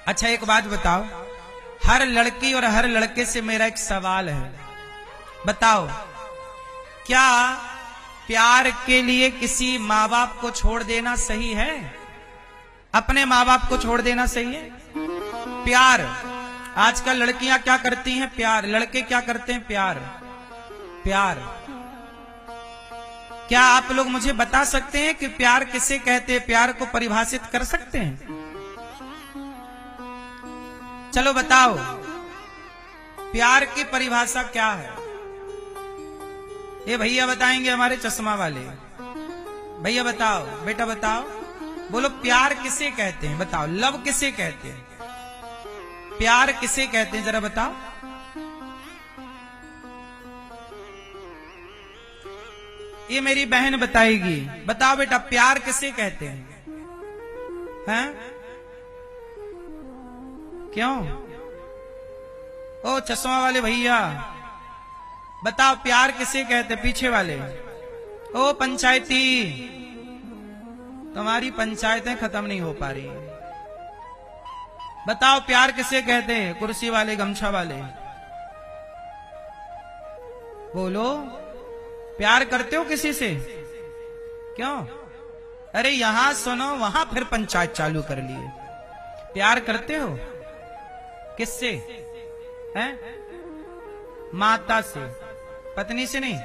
अच्छा एक बात बताओ, हर लड़की और हर लड़के से मेरा एक सवाल है, बताओ क्या प्यार के लिए किसी माँ बाप को छोड़ देना सही है? अपने माँ बाप को छोड़ देना सही है? प्यार, आजकल लड़कियां क्या करती हैं? प्यार। लड़के क्या करते हैं? प्यार। प्यार। क्या आप लोग मुझे बता सकते हैं कि प्यार किसे कहते हैं? प्यार को परिभाषित कर सकते हैं? चलो बताओ, प्यार की परिभाषा क्या है? ये भैया बताएंगे, हमारे चश्मा वाले भैया। बताओ बेटा, बताओ, बोलो प्यार किसे कहते हैं? बताओ, लव किसे कहते हैं? प्यार किसे कहते हैं? जरा बताओ। ये मेरी बहन बताएगी। बताओ बेटा, प्यार किसे कहते हैं? हैं? क्यों? ओ चश्मा वाले भैया, बताओ प्यार किसे कहते? पीछे वाले। ओ पंचायती, तुम्हारी पंचायतें खत्म नहीं हो पा रही। बताओ प्यार किसे कहते हैं? कुर्सी वाले, गमछा वाले, बोलो। प्यार करते हो किसी से? क्यों? अरे यहां सुनो, वहां फिर पंचायत चालू कर लिए। प्यार करते हो किससे? हैं? माता से, पत्नी से नहीं।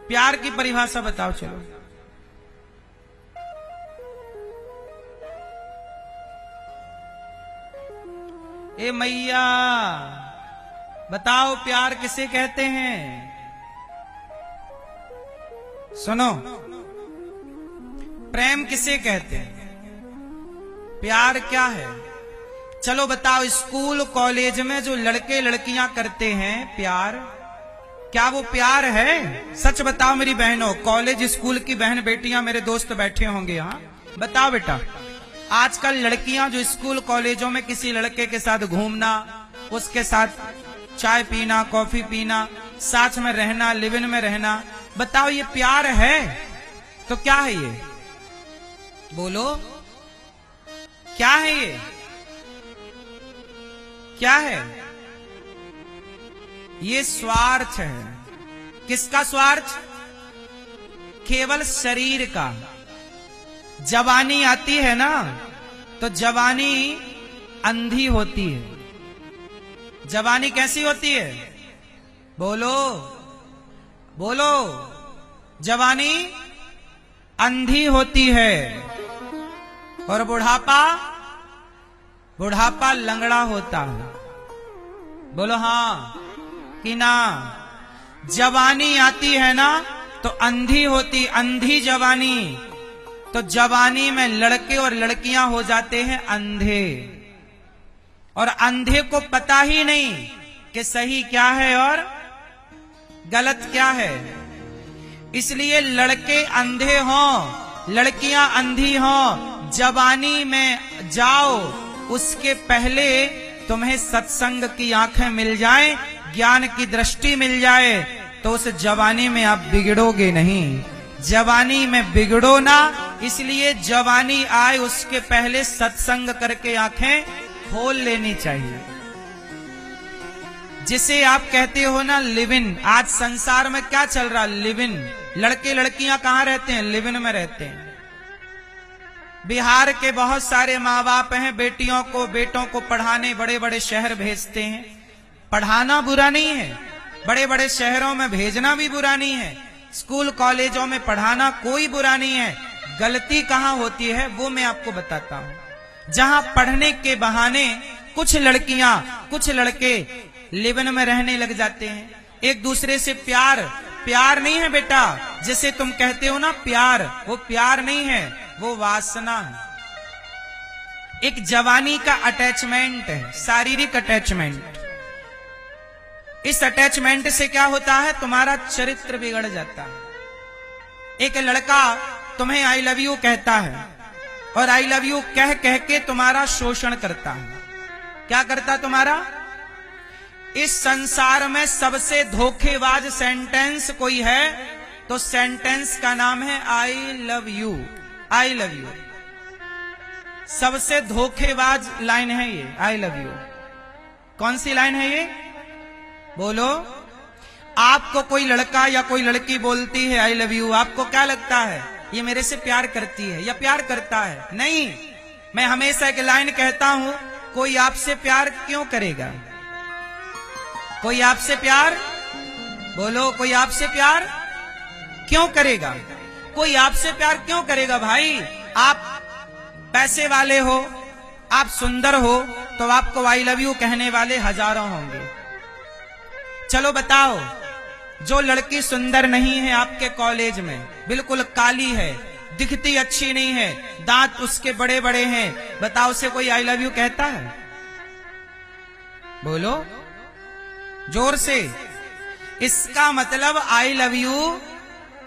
प्यार की परिभाषा बताओ। चलो ए मैया, बताओ प्यार किसे कहते हैं? सुनो, प्रेम किसे कहते हैं? प्यार क्या है? चलो बताओ, स्कूल कॉलेज में जो लड़के लड़कियां करते हैं प्यार, क्या वो प्यार है? सच बताओ मेरी बहनों, कॉलेज स्कूल की बहन बेटियां, मेरे दोस्त बैठे होंगे यहां, बताओ बेटा, आजकल लड़कियां जो स्कूल कॉलेजों में किसी लड़के के साथ घूमना, उसके साथ चाय पीना, कॉफी पीना, साथ में रहना, लिव इन में रहना, बताओ ये प्यार है? तो क्या है ये? बोलो, क्या है ये? क्या है ये? स्वार्थ है। किसका स्वार्थ? केवल शरीर का। जवानी आती है ना, तो जवानी अंधी होती है। जवानी कैसी होती है? बोलो बोलो। जवानी अंधी होती है, और बुढ़ापा, बुढ़ापा लंगड़ा होता है। बोलो हाँ कि ना? जवानी आती है ना तो अंधी होती, अंधी जवानी। तो जवानी में लड़के और लड़कियां हो जाते हैं अंधे, और अंधे को पता ही नहीं कि सही क्या है और गलत क्या है। इसलिए लड़के अंधे हों, लड़कियां अंधी हों, जवानी में जाओ उसके पहले तुम्हें सत्संग की आंखें मिल जाएं, ज्ञान की दृष्टि मिल जाए, तो उस जवानी में आप बिगड़ोगे नहीं। जवानी में बिगड़ो ना, इसलिए जवानी आए उसके पहले सत्संग करके आंखें खोल लेनी चाहिए। जिसे आप कहते हो ना लिव इन, आज संसार में क्या चल रहा? Live in. लड़के लड़कियां कहां रहते हैं? लिव इन में रहते हैं। बिहार के बहुत सारे माँ बाप हैं, बेटियों को, बेटों को पढ़ाने बड़े बड़े शहर भेजते हैं। पढ़ाना बुरा नहीं है, बड़े बड़े शहरों में भेजना भी बुरा नहीं है, स्कूल कॉलेजों में पढ़ाना कोई बुरा नहीं है। गलती कहां होती है वो मैं आपको बताता हूं। जहां पढ़ने के बहाने कुछ लड़कियां, कुछ लड़के लिव इन में रहने लग जाते हैं, एक दूसरे से प्यार। प्यार नहीं है बेटा, जिसे तुम कहते हो ना प्यार, वो प्यार नहीं है, वो वासना है। एक जवानी का अटैचमेंट है, शारीरिक अटैचमेंट। इस अटैचमेंट से क्या होता है? तुम्हारा चरित्र बिगड़ जाता है। एक लड़का तुम्हें आई लव यू कहता है, और आई लव यू कह कह के तुम्हारा शोषण करता है। क्या करता तुम्हारा? इस संसार में सबसे धोखेबाज सेंटेंस कोई है तो सेंटेंस का नाम है I love you. I love you. सबसे धोखेबाज लाइन है ये, आई लव यू। कौन सी लाइन है ये? बोलो। आपको कोई लड़का या कोई लड़की बोलती है आई लव यू, आपको क्या लगता है ये मेरे से प्यार करती है या प्यार करता है? नहीं। मैं हमेशा एक लाइन कहता हूं, कोई आपसे प्यार क्यों करेगा? कोई आपसे प्यार, बोलो, कोई आपसे प्यार क्यों करेगा? कोई आपसे प्यार क्यों करेगा भाई? आप पैसे वाले हो, आप सुंदर हो, तो आपको आई लव यू कहने वाले हजारों होंगे। चलो बताओ, जो लड़की सुंदर नहीं है आपके कॉलेज में, बिल्कुल काली है, दिखती अच्छी नहीं है, दांत उसके बड़े बड़े हैं, बताओ उसे कोई आई लव यू कहता है? बोलो जोर से। इसका मतलब आई लव यू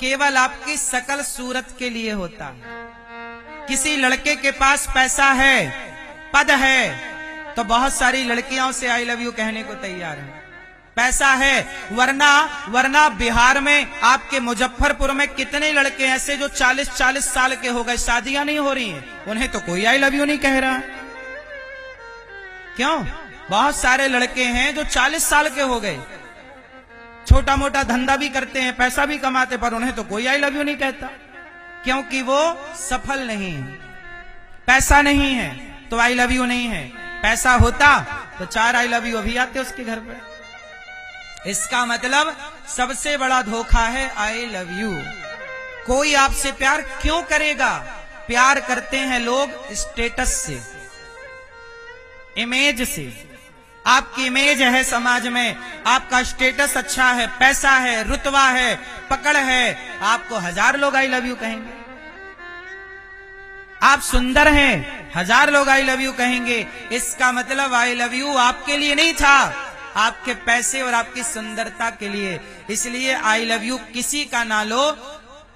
केवल आपकी शकल सूरत के लिए होता है। किसी लड़के के पास पैसा है, पद है, तो बहुत सारी लड़कियां उसे आई लव यू कहने को तैयार है। पैसा है, वरना बिहार में, आपके मुजफ्फरपुर में कितने लड़के ऐसे जो 40-40 साल के हो गए, शादियां नहीं हो रही हैं, उन्हें तो कोई आई लव यू नहीं कह रहा। क्यों? बहुत सारे लड़के हैं जो 40 साल के हो गए, छोटा मोटा धंधा भी करते हैं, पैसा भी कमाते, पर उन्हें तो कोई आई लव यू नहीं कहता, क्योंकि वो सफल नहीं है। पैसा नहीं है तो आई लव यू नहीं है, पैसा होता तो 4 आई लव यू अभी आते उसके घर पे। इसका मतलब सबसे बड़ा धोखा है आई लव यू। कोई आपसे प्यार क्यों करेगा? प्यार करते हैं लोग स्टेटस से, इमेज से। आपकी इमेज है समाज में, आपका स्टेटस अच्छा है, पैसा है, रुतबा है, पकड़ है, आपको 1000 लोग आई लव यू कहेंगे। आप सुंदर हैं, 1000 लोग आई लव यू कहेंगे। इसका मतलब आई लव यू आपके लिए नहीं था, आपके पैसे और आपकी सुंदरता के लिए। इसलिए आई लव यू किसी का ना लो,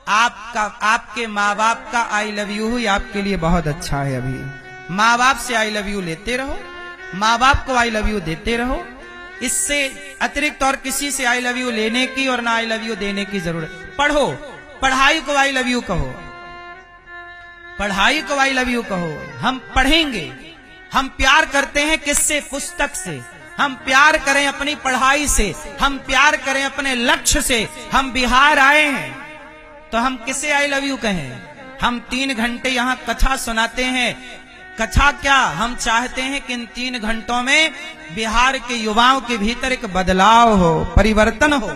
आपका, आपके माँ बाप का आई लव यू ही आपके लिए बहुत अच्छा है। अभी माँ बाप से आई लव यू लेते रहो, माँ बाप को आई लव यू देते रहो। इससे अतिरिक्त और किसी से आई लव यू लेने की और ना आई लव यू देने की जरूरत। पढ़ो, पढ़ाई को आई लव यू कहो, पढ़ाई को आई लव यू कहो। हम पढ़ेंगे, हम प्यार करते हैं किससे? पुस्तक से। हम प्यार करें अपनी पढ़ाई से, हम प्यार करें अपने लक्ष्य से। हम बिहार आए हैं तो हम किसे आई लव यू कहें? हम 3 घंटे यहाँ कथा सुनाते हैं। कथा क्या? हम चाहते हैं कि इन 3 घंटों में बिहार के युवाओं के भीतर एक बदलाव हो, परिवर्तन हो,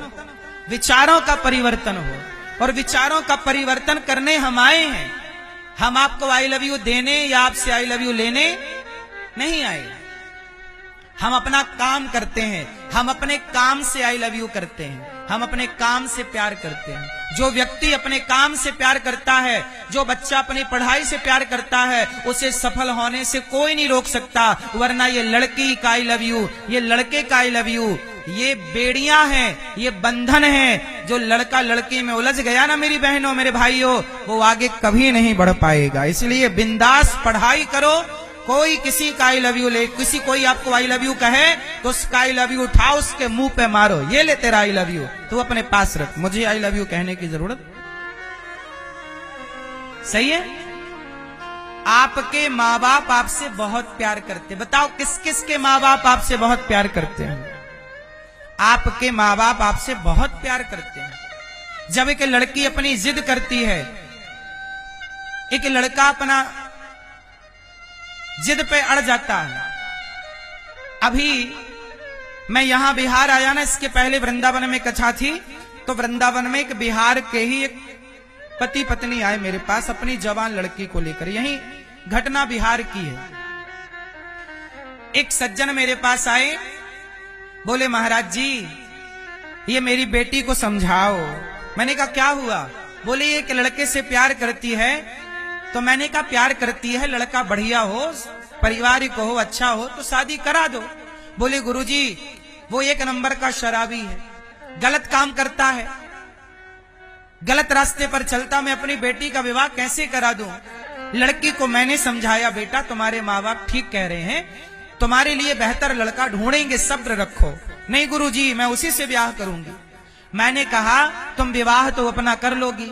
विचारों का परिवर्तन हो। और विचारों का परिवर्तन करने हम आए हैं। हम आपको आई लव यू देने या आपसे आई लव यू लेने नहीं आए। हम अपना काम करते हैं, हम अपने काम से आई लव यू करते हैं, हम अपने काम से प्यार करते हैं। जो व्यक्ति अपने काम से प्यार करता है, जो बच्चा अपनी पढ़ाई से प्यार करता है, उसे सफल होने से कोई नहीं रोक सकता। वरना ये लड़की का आई लव यू, ये लड़के का आई लव यू, ये बेड़ियां हैं, ये बंधन हैं। जो लड़का लड़की में उलझ गया ना मेरी बहनों, मेरे भाइयों, वो आगे कभी नहीं बढ़ पाएगा। इसलिए बिंदास पढ़ाई करो। कोई किसी का आई लव यू ले, किसी कोई आपको आई लव यू कहे तो उसका आई लव यू उठाओ, उसके मुंह पे मारो, ये ले तेरा आई लव यू, तू अपने पास रख, मुझे आई लव यू कहने की जरूरत। सही है? आपके माँ बाप आपसे बहुत प्यार करते, बताओ किस किस के माँ बाप आपसे बहुत प्यार करते हैं? आपके माँ बाप आपसे बहुत प्यार करते हैं। जब एक लड़की अपनी जिद करती है, एक लड़का अपना जिद पे अड़ जाता है। अभी मैं यहां बिहार आया ना, इसके पहले वृंदावन में कथा थी, तो वृंदावन में एक बिहार के ही एक पति पत्नी आए मेरे पास अपनी जवान लड़की को लेकर। यही घटना बिहार की है। एक सज्जन मेरे पास आए, बोले महाराज जी ये मेरी बेटी को समझाओ। मैंने कहा क्या हुआ? बोले ये एक लड़के से प्यार करती है। तो मैंने कहा प्यार करती है, लड़का बढ़िया हो, पारिवारिक हो, अच्छा हो तो शादी करा दो। बोले गुरुजी वो 1 नंबर का शराबी है, गलत काम करता है, गलत रास्ते पर चलता, मैं अपनी बेटी का विवाह कैसे करा दूं? लड़की को मैंने समझाया, बेटा तुम्हारे माँ बाप ठीक कह रहे हैं, तुम्हारे लिए बेहतर लड़का ढूंढेंगे, सब्र रखो। नहीं गुरुजी मैं उसी से ब्याह करूंगी। मैंने कहा तुम विवाह तो अपना कर लोगी,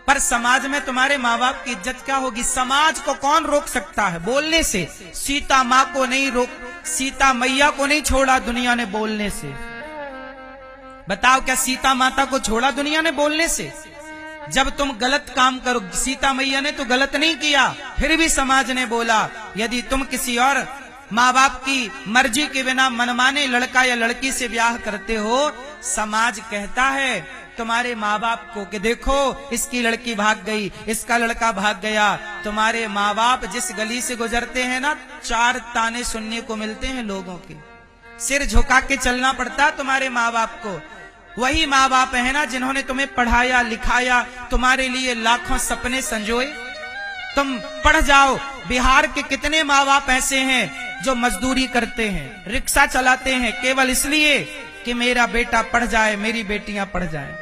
पर समाज में तुम्हारे माँ बाप की इज्जत क्या होगी? समाज को कौन रोक सकता है बोलने से? सीता माँ को नहीं रोक, सीता मैया को नहीं छोड़ा दुनिया ने बोलने से। बताओ, क्या सीता माता को छोड़ा दुनिया ने बोलने से? जब तुम गलत काम करो, सीता मैया ने तो गलत नहीं किया, फिर भी समाज ने बोला। यदि तुम किसी और माँ बाप की मर्जी के बिना मनमाने लड़का या लड़की से ब्याह करते हो, समाज कहता है तुम्हारे माँ बाप को कि देखो इसकी लड़की भाग गई, इसका लड़का भाग गया। तुम्हारे माँ बाप जिस गली से गुजरते हैं ना, 4 ताने सुनने को मिलते हैं लोगों के। सिर झुका के चलना पड़ता तुम्हारे माँ बाप को। वही माँ बाप है ना जिन्होंने तुम्हें पढ़ाया लिखाया, तुम्हारे लिए लाखों सपने संजोए। तुम पढ़ जाओ। बिहार के कितने माँ बाप ऐसे हैं जो मजदूरी करते हैं, रिक्शा चलाते हैं, केवल इसलिए कि मेरा बेटा पढ़ जाए, मेरी बेटियां पढ़ जाएं।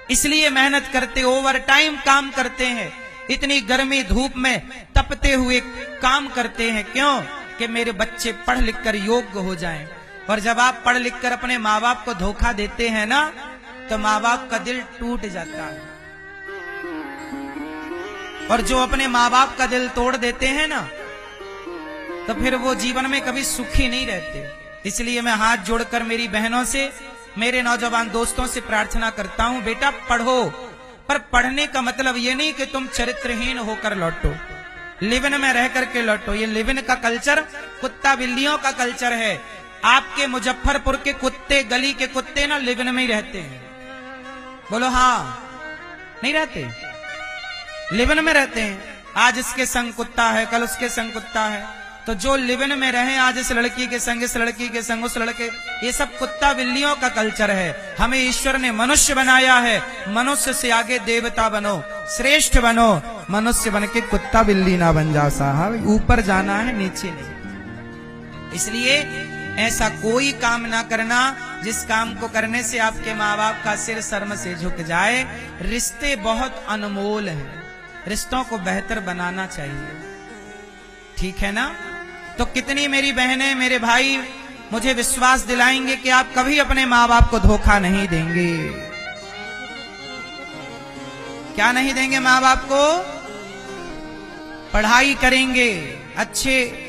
इसलिए मेहनत करते, ओवर टाइम काम करते हैं, इतनी गर्मी धूप में तपते हुए काम करते हैं। क्यों? कि मेरे बच्चे पढ़ लिख कर योग्य हो जाएं। और जब आप पढ़ लिख कर अपने माँ बाप को धोखा देते हैं ना, तो माँ बाप का दिल टूट जाता है। और जो अपने माँ बाप का दिल तोड़ देते हैं ना, तो फिर वो जीवन में कभी सुखी नहीं रहते। इसलिए मैं हाथ जोड़कर मेरी बहनों से, मेरे नौजवान दोस्तों से प्रार्थना करता हूं, बेटा पढ़ो। पर पढ़ने का मतलब ये नहीं कि तुम चरित्रहीन होकर लौटो, लिविन में रह करके लौटो। ये लिविन का कल्चर कुत्ता बिल्लियों का कल्चर है। आपके मुजफ्फरपुर के कुत्ते, गली के कुत्ते ना लिविन में ही रहते हैं। बोलो हाँ, नहीं रहते? लिविन में रहते हैं। आज इसके संग कुत्ता है, कल उसके संग कुत्ता है। तो जो लिविन में रहे, आज इस लड़की के संग, इस लड़की के संग उस लड़के, ये सब कुत्ता बिल्लियों का कल्चर है। हमें ईश्वर ने मनुष्य बनाया है। मनुष्य से आगे देवता बनो, श्रेष्ठ बनो। मनुष्य बन के कुत्ता बिल्ली ना बन जाओ साहब। ऊपर जाना है, नीचे नहीं। इसलिए ऐसा कोई काम ना करना जिस काम को करने से आपके माँ बाप का सिर शर्म से झुक जाए। रिश्ते बहुत अनमोल हैं, रिश्तों को बेहतर बनाना चाहिए। ठीक है ना? तो कितनी मेरी बहनें, मेरे भाई मुझे विश्वास दिलाएंगे कि आप कभी अपने माँ बाप को धोखा नहीं देंगे। क्या नहीं देंगे? माँ बाप को पढ़ाई करेंगे, अच्छे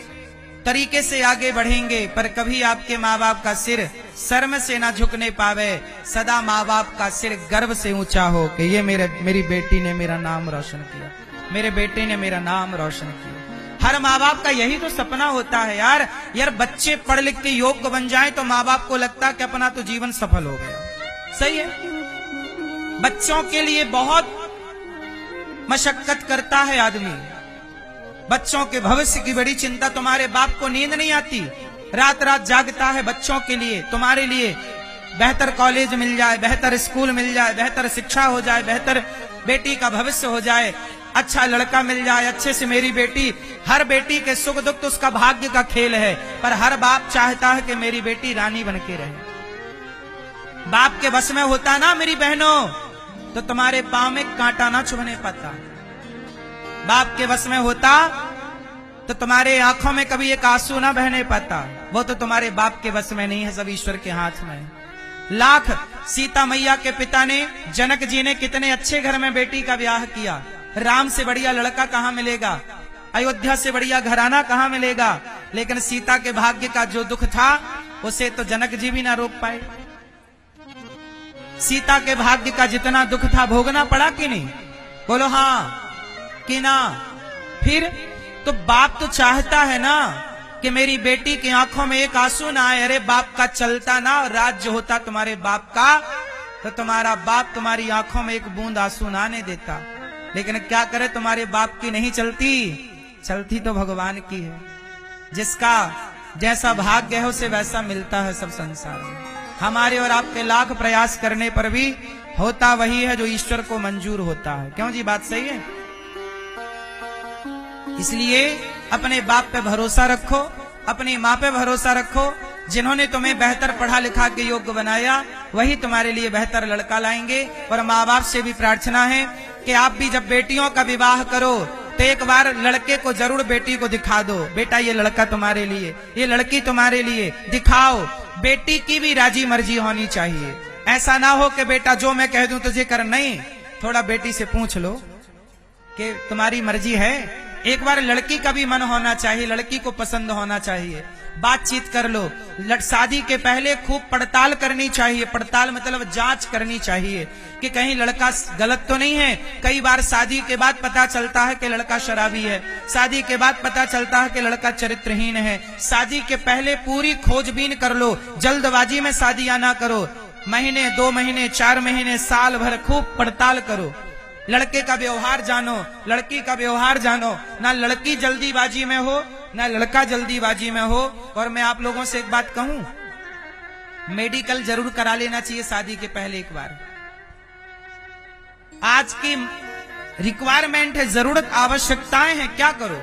तरीके से आगे बढ़ेंगे, पर कभी आपके माँ बाप का सिर शर्म से ना झुकने पावे। सदा माँ बाप का सिर गर्व से ऊंचा हो कि ये मेरी बेटी ने मेरा नाम रोशन किया, मेरे बेटे ने मेरा नाम रोशन किया। हर माँ बाप का यही तो सपना होता है यार बच्चे पढ़ लिख के योग्य बन जाएं तो माँ बाप को लगता कि अपना तो जीवन सफल हो गया। सही है। बच्चों के लिए बहुत मशक्कत करता है आदमी। बच्चों के भविष्य की बड़ी चिंता। तुम्हारे बाप को नींद नहीं आती, रात रात जागता है बच्चों के लिए, तुम्हारे लिए बेहतर कॉलेज मिल जाए, बेहतर स्कूल मिल जाए, बेहतर शिक्षा हो जाए, बेहतर बेटी का भविष्य हो जाए, अच्छा लड़का मिल जाए, अच्छे से मेरी बेटी। हर बेटी के सुख दुख तो उसका भाग्य का खेल है, पर हर बाप चाहता है कि मेरी बेटी रानी बन के रहे। बाप के बस में होता ना मेरी बहनों, तो तुम्हारे पांव में कांटा ना चुभने पाता। बाप के बस में होता तो तुम्हारे आंखों में कभी एक आंसू ना बहने पाता। वो तो तुम्हारे बाप के बस में नहीं है, सब ईश्वर के हाथ में है। लाख सीता मैया के पिता ने, जनक जी ने कितने अच्छे घर में बेटी का ब्याह किया। राम से बढ़िया लड़का कहां मिलेगा, अयोध्या से बढ़िया घराना कहां मिलेगा। लेकिन सीता के भाग्य का जो दुख था उसे तो जनक जी भी ना रोक पाए। सीता के भाग्य का जितना दुख था भोगना पड़ा कि नहीं? बोलो हाँ कि ना? फिर तो बाप तो चाहता है ना कि मेरी बेटी की आंखों में एक आंसू ना आए। अरे बाप का चलता ना राज्य होता तुम्हारे बाप का, तो तुम्हारा बाप तुम्हारी आंखों में एक बूंद आंसू ना आने देता। लेकिन क्या करे, तुम्हारे बाप की नहीं चलती, चलती तो भगवान की है। जिसका जैसा भाग्य है उसे वैसा मिलता है सब संसार में। हमारे और आपके लाख प्रयास करने पर भी होता वही है जो ईश्वर को मंजूर होता है। क्यों जी? बात सही है। इसलिए अपने बाप पे भरोसा रखो, अपनी माँ पे भरोसा रखो। जिन्होंने तुम्हें बेहतर पढ़ा लिखा के योग्य बनाया, वही तुम्हारे लिए बेहतर लड़का लाएंगे। और माँ बाप से भी प्रार्थना है कि आप भी जब बेटियों का विवाह करो तो एक बार लड़के को जरूर बेटी को दिखा दो। बेटा ये लड़का तुम्हारे लिए, ये लड़की तुम्हारे लिए, दिखाओ। बेटी की भी राजी मर्जी होनी चाहिए। ऐसा ना हो कि बेटा जो मैं कह दूं तुझे कर, नहीं। थोड़ा बेटी से पूछ लो कि तुम्हारी मर्जी है। एक बार लड़की का भी मन होना चाहिए, लड़की को पसंद होना चाहिए, बातचीत कर लो। शादी के पहले खूब पड़ताल करनी चाहिए, पड़ताल मतलब जांच करनी चाहिए कि कहीं लड़का गलत तो नहीं है। कई बार शादी के बाद पता चलता है कि लड़का शराबी है, शादी के बाद पता चलता है कि लड़का चरित्रहीन है। शादी के पहले पूरी खोजबीन कर लो, जल्दबाजी में शादियां ना करो। महीने, 2 महीने, 4 महीने, साल भर खूब पड़ताल करो। लड़के का व्यवहार जानो, लड़की का व्यवहार जानो। ना लड़की जल्दीबाजी में हो, ना लड़का जल्दीबाजी में हो। और मैं आप लोगों से एक बात कहूं, मेडिकल जरूर करा लेना चाहिए शादी के पहले एक बार। आज की रिक्वायरमेंट है, जरूरत, आवश्यकताएं हैं, क्या करो,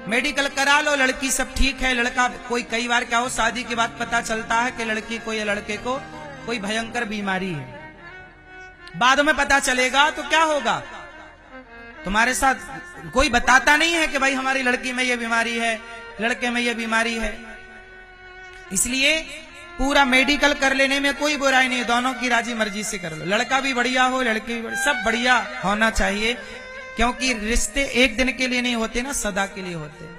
मेडिकल करा लो। लड़की सब ठीक है, लड़का कोई, कई बार क्या हो शादी के बाद पता चलता है कि लड़की को या लड़के को कोई भयंकर बीमारी है। बाद में पता चलेगा तो क्या होगा? तुम्हारे साथ कोई बताता नहीं है कि भाई हमारी लड़की में ये बीमारी है, लड़के में ये बीमारी है। इसलिए पूरा मेडिकल कर लेने में कोई बुराई नहीं है, दोनों की राजी मर्जी से कर लो। लड़का भी बढ़िया हो, लड़की भी, सब बढ़िया होना चाहिए, क्योंकि रिश्ते एक दिन के लिए नहीं होते ना, सदा के लिए होते हैं।